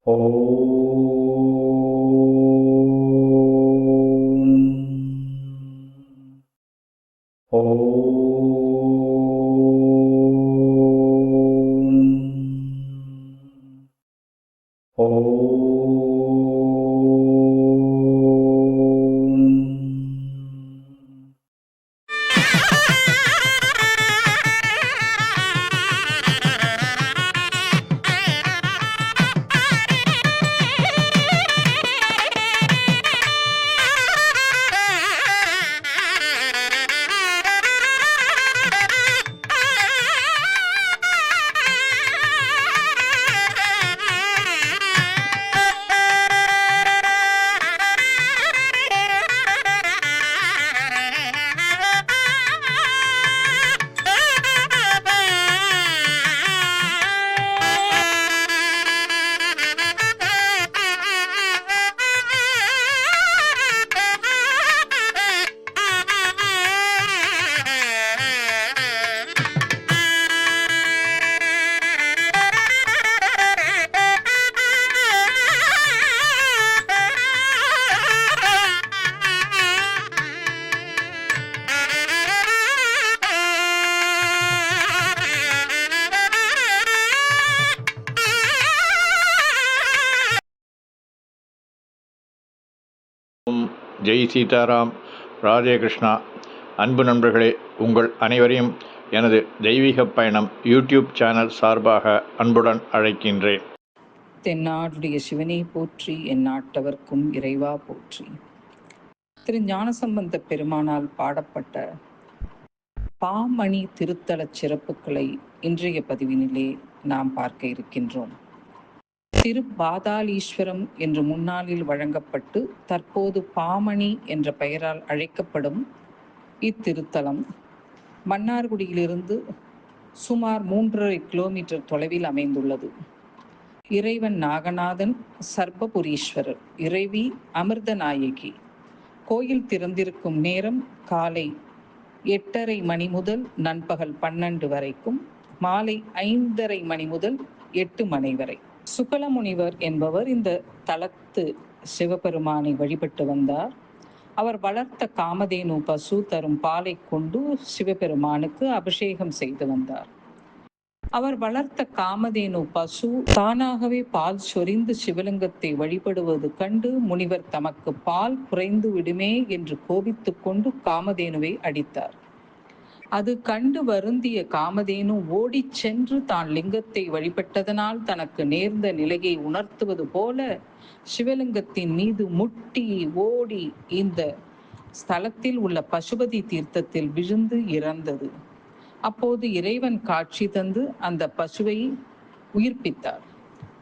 ஓம் ஜெய் சீதாராம், ராதே கிருஷ்ணா. அன்பு நண்பர்களே, உங்கள் அனைவரையும் எனது தெய்வீக பயணம் யூடியூப் சேனல் சார்பாக அன்புடன் அழைக்கின்றேன். தென்னாடுடைய சிவனை போற்றி, என் நாட்டவர்க்கும் இறைவா போற்றி. திரு ஞானசம்பந்த பெருமானால் பாடப்பட்ட பாமணி திருத்தல சிறப்புகளை இன்றைய பதிவினிலே நாம் பார்க்க இருக்கின்றோம். திரு பாதாளீஸ்வரம் என்று முன்னாளில் வழங்கப்பட்டு தற்போது பாமணி என்ற பெயரால் அழைக்கப்படும் இத்திருத்தலம் மன்னார்குடியிலிருந்து சுமார் 3.5 கிலோமீட்டர் தொலைவில் அமைந்துள்ளது. இறைவன் நாகநாதன் சர்பபுரீஸ்வரர், இறைவி அமிர்தநாயகி. கோயில் திறந்திருக்கும் நேரம் காலை 8:30 மணி முதல் நண்பகல் 12 வரைக்கும், மாலை 5:30 மணி முதல் 8 மணி வரை. சுகலமுனிவர் என்பவர் இந்த தலத்து சிவபெருமானை வழிபட்டு வந்தார். அவர் வளர்த்த காமதேனு பசு தரும் பாலை கொண்டு சிவபெருமானுக்கு அபிஷேகம் செய்து வந்தார். அவர் வளர்த்த காமதேனு பசு தானாகவே பால் சொரிந்து சிவலிங்கத்தை வழிபடுவது கண்டு முனிவர் தமக்கு பால் குறைந்து விடுமே என்று கோபித்துக் கொண்டு காமதேனுவை அடித்தார். அது கண்டு வருந்திய காமதேனு ஓடிச் சென்று தான் லிங்கத்தை வழிபட்டதனால் தனக்கு நேர்ந்த நிலையை உணர்த்துவது போல சிவலிங்கத்தின் மீது முட்டி ஓடி இந்த ஸ்தலத்தில் உள்ள பசுபதி தீர்த்தத்தில் விழுந்து இறந்தது. அப்போது இறைவன் காட்சி தந்து அந்த பசுவை உயிர்ப்பித்தார்.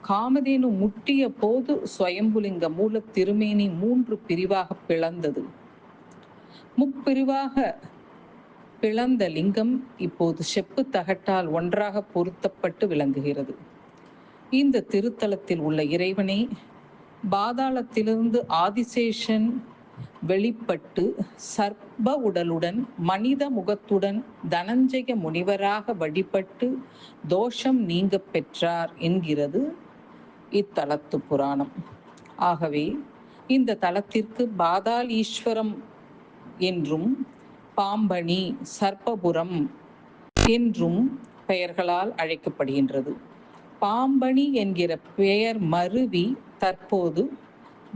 காமதேனு முட்டிய போது ஸ்வயம்புலிங்க மூல திருமேனி 3 பிரிவாக பிளந்தது. முப்பிரிவாக பிளந்த லிங்கம் இப்போது செப்பு தகட்டால் ஒன்றாக பொருத்தப்பட்டு விளங்குகிறது. இந்த திருத்தலத்தில் உள்ள இறைவனை பாதாளத்திலிருந்து ஆதிசேஷன் வெளிப்பட்டு சர்ப்ப உடலுடன் மனித முகத்துடன் தனஞ்சய முனிவராக வழிபட்டு தோஷம் நீங்க பெற்றார் என்கிறது இத்தலத்து புராணம். ஆகவே இந்த தலத்திற்கு பாதாளீஸ்வரம் என்றும் பாம்பணி, சர்ப்பபுரம் என்றும் பெயர்களால் அழைக்கப்படுகின்றது. பாம்பணி என்கிற பெயர் மருவி தற்போது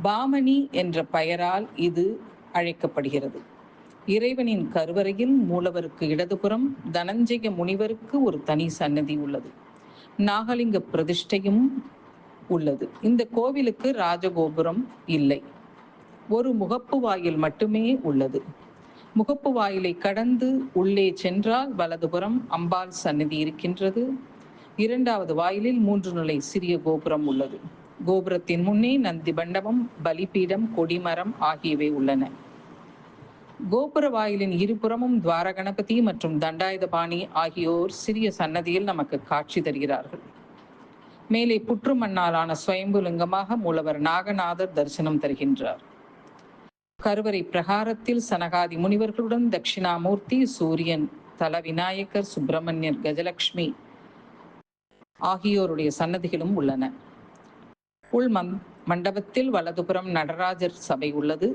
பாமணி என்ற பெயரால் இது அழைக்கப்படுகிறது. இறைவனின் கருவறையில் மூலவருக்கு இடதுபுறம் தனஞ்சய முனிவருக்கு ஒரு தனி சன்னதி உள்ளது. நாகலிங்க பிரதிஷ்டையும் உள்ளது. இந்த கோவிலுக்கு ராஜகோபுரம் இல்லை, ஒரு முகப்பு வாயில் மட்டுமே உள்ளது. முகப்பு வாயிலை கடந்து உள்ளே சென்றால் வலதுபுறம் அம்பாள் சன்னதி இருக்கின்றது. 2வது வாயிலில் 3 நிலை சிறிய கோபுரம் உள்ளது. கோபுரத்தின் முன்னே நந்தி மண்டபம், பலிபீடம், கொடிமரம் ஆகியவை உள்ளன. கோபுர வாயிலின் இருபுறமும் துவார கணபதி மற்றும் தண்டாயுதபாணி ஆகியோர் சிறிய சன்னதியில் நமக்கு காட்சி தருகிறார்கள். மேலே புற்று மண்ணாலான ஸ்வயம்புலிங்கமாக மூலவர் நாகநாதர் தரிசனம் தருகின்றார். கருவறை பிரகாரத்தில் சனகாதி முனிவர்களுடன் தட்சிணாமூர்த்தி, சூரியன், தல விநாயகர், சுப்பிரமணியர், கஜலட்சுமி ஆகியோருடைய சன்னதிகளும் உள்ளன. உள் மண்டபத்தில் வலதுபுறம் நடராஜர் சபை உள்ளது.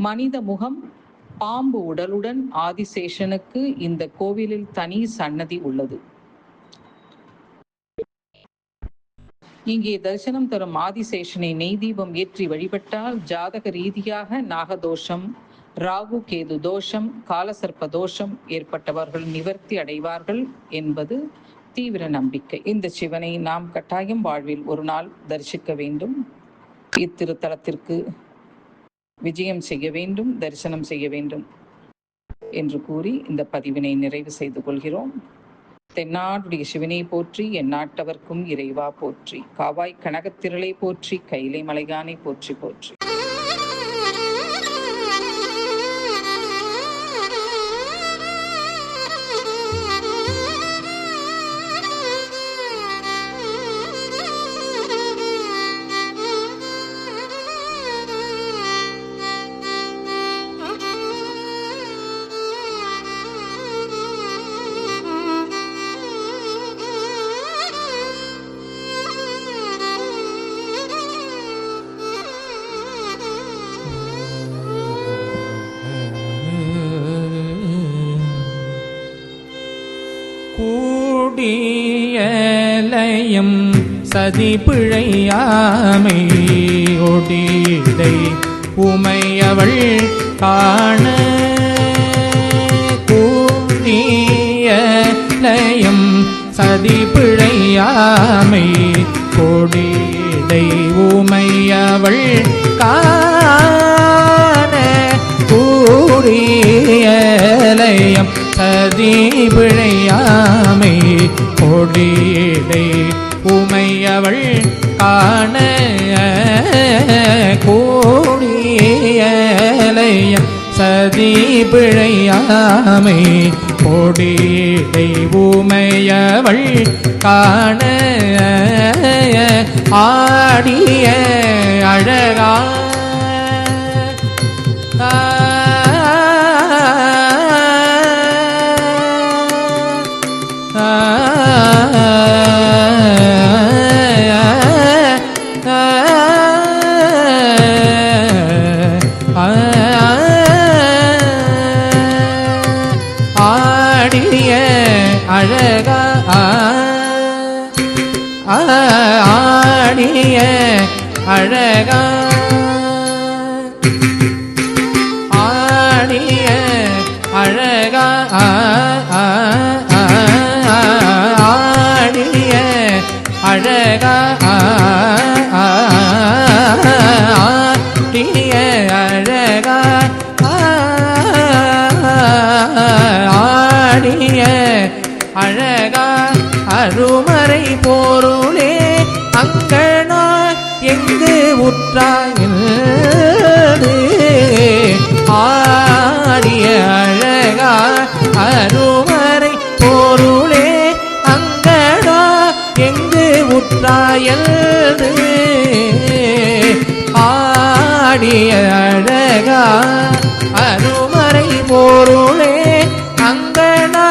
மனித முகம் பாம்பு உடலுடன் ஆதிசேஷனுக்கு இந்த கோவிலில் தனி சன்னதி உள்ளது. இங்கே தரிசனம் தரும் ஆதிசேஷனை நெய் தீபம் ஏற்றி வழிபட்டால் ஜாதக ரீதியாக நாகதோஷம், ராகு கேது தோஷம், காலசர்ப்ப தோஷம் ஏற்பட்டவர்கள் நிவர்த்தி அடைவார்கள் என்பது தீவிர நம்பிக்கை. இந்த சிவனை நாம் கட்டாயம் வாழ்வில் ஒரு நாள் தரிசிக்க வேண்டும். இத்திருத்தலத்திற்கு விஜயம் செய்ய வேண்டும், தரிசனம் செய்ய வேண்டும் என்று கூறி இந்த பதிவினை நிறைவு செய்து கொள்கிறோம். தென்னாடுடைய சிவனை போற்றி, எந்நாட்டவர்க்கும் இறைவா போற்றி, காவாய் கனகத்திரளை போற்றி, கைலை மலையானை போற்றி போற்றி. கூடியலயம் சதி பிழையாமை ஒடிடை உமையவள் காண கூடியலயம் சதி பிழையாமை கொடிடை உமையவள் காண கூடியலயம் சதி பிழையாமை கொடிடை உமையவள் காண கூடியலயம் சதி பிழையாமை கொடிடை உமையவள் காண ஆடிய அழகா ஆடிய அழகா ஆடிய அழகா ஆடிய அழகா ஆடிய அழகா ஆடிய அழகா ஆடிய அழகா அருமறை பொருளே அங்கனா எங்கு உற்றாயில் ஆடிய அழகா அருமறை பொருளே அங்கனா எங்கு உற்றாயில் ஆடிய அழகா அருமறை பொருளே அங்கனா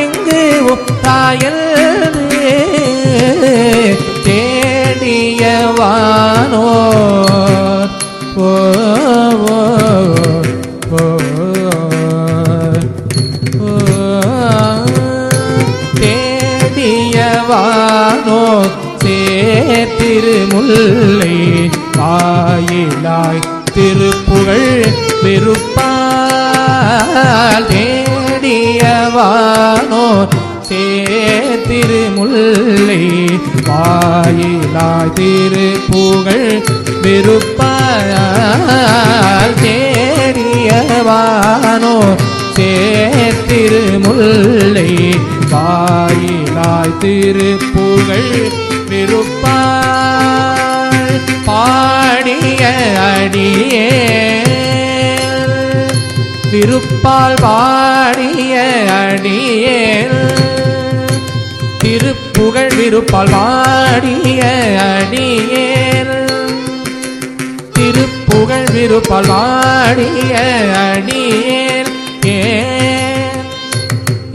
எங்கு உற்றாயில் தேடியவானோர் தேடியவானோர் சேர்த்திருமுல்லை வாயிலாய் திருப்புகழ் விருப்பால் தேடியவானோர் சேர்த்திருமுல்லை வாயிலாய் திருப்புகழ் விருப்பால் தேடியவானோர் சேர்த்திருமுல்லை வாயிலாய் திருப்புகழ் விருப்பால் பாடிய அடியே விருப்பால் பாடிய அடியேல் திருப்புகழ் விருப்பால் பாடிய அடியேல் திருப்புகழ் விருப்பால் பாடிய அடியேல்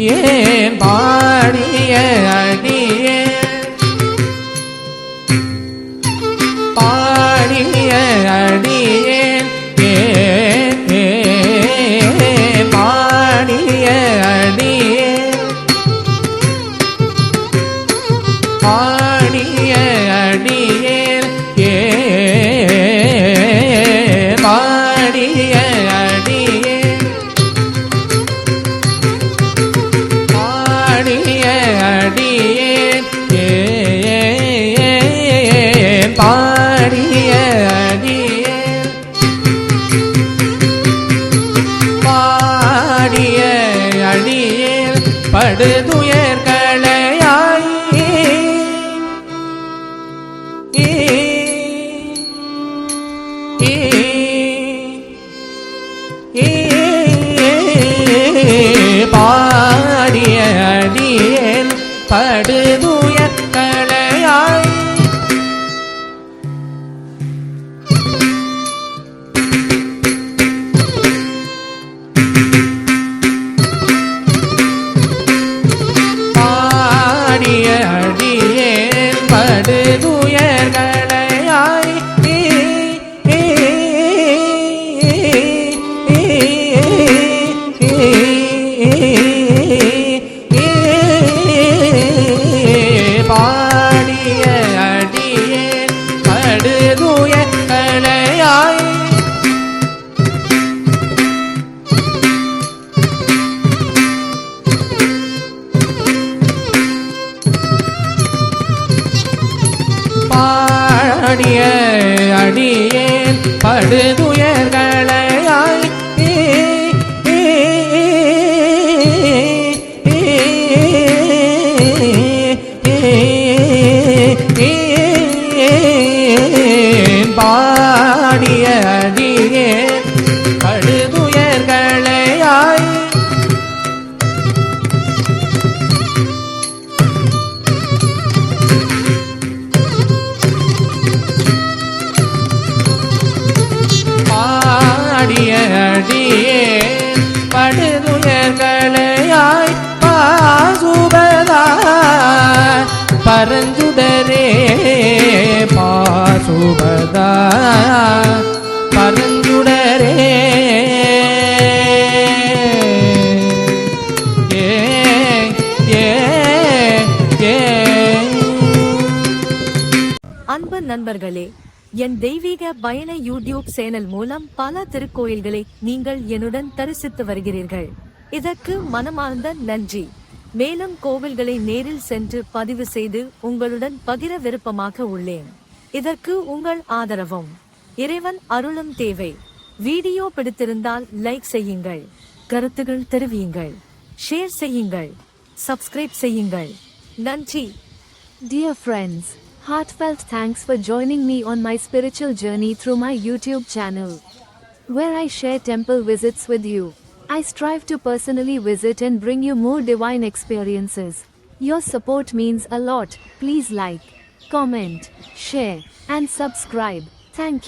ஏன் பாடிய அடியேல் படுதுயர்களையாய் பாடிய அடியேன் படுதுயர்களையாய் பாடிய அடியேன் படுதுயர்களையாய் பாடிய அடியேன் படுதுயர்களையாய் பாடிய அடியேன் படுதுயர்களையாய் பாடிய அடியேன் படுதுயர்களையாய் பாடிய அடியேன் படுதுயர்களையாய் பாசுபதா பரஞ்சுடரே பாசுபதா பரஞ்சுடரே ஏ ஏ ஏ அன்பு நண்பர்களே, என் தெய்வீக பயண யூடியூப் சேனல் மூலம் பல திருக்கோயில்களை நீங்கள் என்னுடன் தரிசித்து வருகிறீர்கள். இதற்கு மனமார்ந்த நன்றி. மேலும் கோவில்களை நேரில் சென்று பதிவு செய்து உங்களுடன் பகிர விருப்பமாக உள்ளேன். இதற்கு உங்கள் ஆதரவும் இறைவன் அருளும் தேவை. வீடியோ பிடித்திருந்தால் லைக் செய்யுங்கள், கருத்துகள் தெரிவியுங்கள், ஷேர் செய்யுங்கள், சப்ஸ்கிரைப் செய்யுங்கள். நன்றி. Dear friends, heartfelt thanks for joining me on my spiritual journey through my YouTube channel, where I share temple visits with you. I strive to personally visit and bring you more divine experiences. Your support means a lot. Please like, comment, share, and subscribe. Thank you.